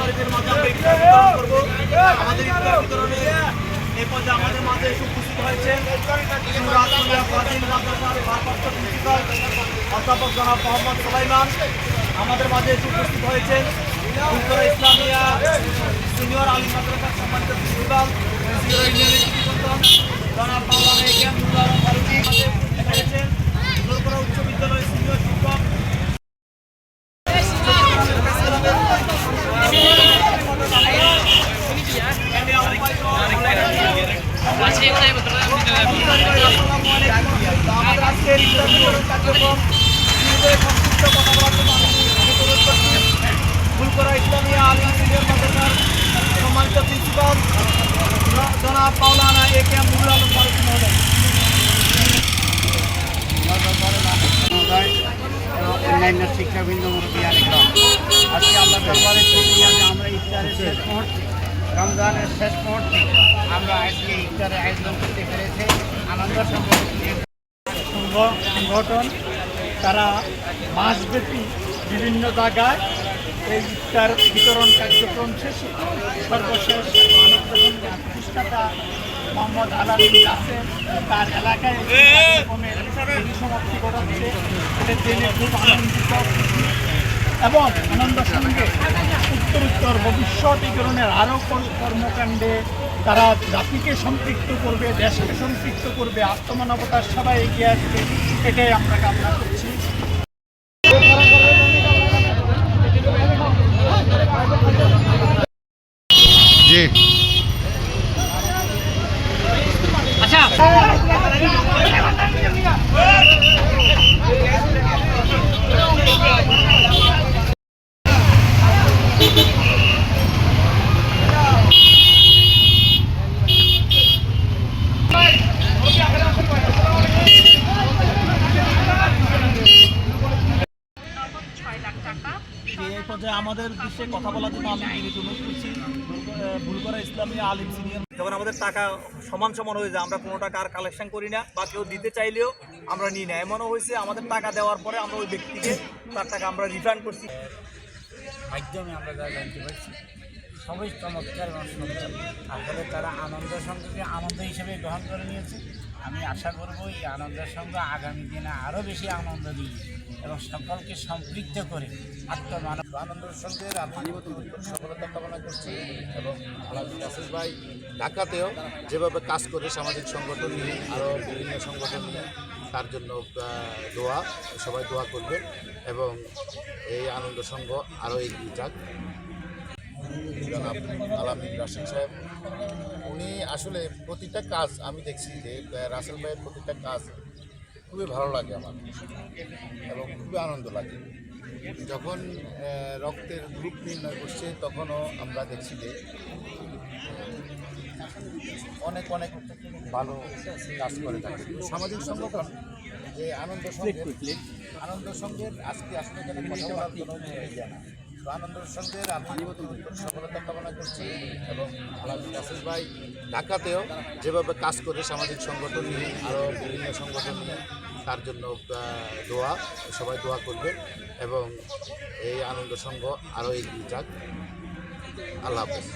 ইফতারিদের মাঝে আমরা ইফতার বিতরণ করবো। আমাদের ইফতার বিতরণে এই পর্যায়ে আমাদের মাঝে এসে উপস্থিত হয়েছেন রাজমিয়া ফাজিল মাদ্রাসার ভারপ্রাপ্ত প্রিন্সিপাল অধ্যাপক জনাব মোহাম্মদ সুলাইমান। আমাদের মাঝে এসে উপস্থিত হয়েছেন ফুলতরা ইসলামিয়া সিনিয়র আলিম মাদ্রাসার সম্মানিত প্রিন্সিপাল সিনিয়র ইঞ্জিনিয়ারিং সন্তান জনাব মাওলানা একেএম নুরুল আলম ফারুকী মাঝে উপস্থিত হয়েছেন ফুলতরা উচ্চ বিদ্যালয়ের সিনিয়র শিক্ষক আমাদের আজকের ইফতার বিতরণ কার্যক্রম সংক্ষিপ্ত কথা বলার জন্য আমি অনুরোধ করছি ফুলতরা ইসলামিয়া আলিম সিনিয়র মাদ্রাসার সম্মানিত প্রিন্সিপাল জনাব মাওলানা একেএম নুরুল আলম ফারুকী মহোদয়। অন্যান্য শিক্ষাবৃন্দ মুরব্বী আরেকরাম, আজকে আমরা দরবারে শুনিয়া যে আমরা ইফতারের শেষ মুহূর্তে, রমজানের শেষ মুহূর্তে আমরা আজকে ইফতারের আয়োজন করতে পেরেছি। আনন্দ সংগঠন তারা মাসব্যাপী বিভিন্ন জায়গায় এই ইফতার বিতরণ কার্যক্রম শেষে সর্বশেষ প্রতিষ্ঠাতা মোহাম্মদ আলামিন আছেন তার এলাকায় সমাপ্তি ঘটাচ্ছে। এটা জেনে খুব আনন্দিত এবং আনন্দ সঙ্গে উত্তরোত্তর ভবিষ্যৎ এই ধরনের আরও কর্মকাণ্ডে তারা জাতিকে সম্পৃক্ত করবে, দেশকে সম্পৃক্ত করবে, আত্মমানবতার সবাই এগিয়ে আসবে, এটাই আমরা কামনা করছি। জি আচ্ছা এই পর্যায়ে আমাদের বিষয়ে কথা বলার জন্য আমি বিনীত অনুরোধ করছি ফুলতরা ইসলামিয়া আলিম সিনিয়র। যখন আমাদের টাকা সমান সমান হয়ে যায় আমরা কোনো টাকা আর কালেকশন করি না বা কেউ দিতে চাইলেও আমরা নিই না। এমনও হয়েছে আমাদের টাকা দেওয়ার পরে আমরা ওই ব্যক্তিকে তার টাকা আমরা রিফান্ড করছি। মাধ্যমে আমরা যা জানতে পারছি সবই চমৎকার এবং সুন্দর। আসলে তারা আনন্দের সঙ্গে আনন্দ হিসেবে গ্রহণ করে নিয়েছে। আমি আশা করব এই আনন্দের সঙ্গে আগামী দিনে আরও বেশি আনন্দ দিই এবং সকলকে সম্পৃক্ত করে আনন্দের সঙ্গে সফলতা কামনা করছি এবং রাসেল ভাই ঢাকাতেও যেভাবে কাজ করে সামাজিক সংগঠন নিয়ে আরও বিভিন্ন সংগঠন নিয়ে তার জন্য সবাই দোয়া করবেন এবং এই আনন্দ সংঘ আরও এগিয়ে যাক। জনাব আলামিন রাশেদ সাহেব উনি আসলে প্রতিটা কাজ আমি দেখছি যে রাসেল ভাইয়ের প্রতিটা কাজ খুবই ভালো লাগে আমার এবং খুবই আনন্দ লাগে। যখন রক্তের গ্রুপ নির্ণয় করছে তখনও আমরা দেখছি যে অনেক অনেক ভালো কাজ করে থাকে সামাজিক সংগঠন যে আনন্দ সঙ্গের আজকে আসলে এখানে কথা বলার কোনো যায় না। তো আনন্দ সঙ্গের আমি সফলতা কামনা করছি এবং রাসেল ভাই ঢাকাতেও যেভাবে কাজ করে সামাজিক সংগঠন নিয়ে আরও বিভিন্ন সংগঠন নিয়ে তার জন্য সবাই দোয়া করবেন এবং এই আনন্দ সংঘ আরও এগিয়ে যাক। আল্লাহ হাফেজ।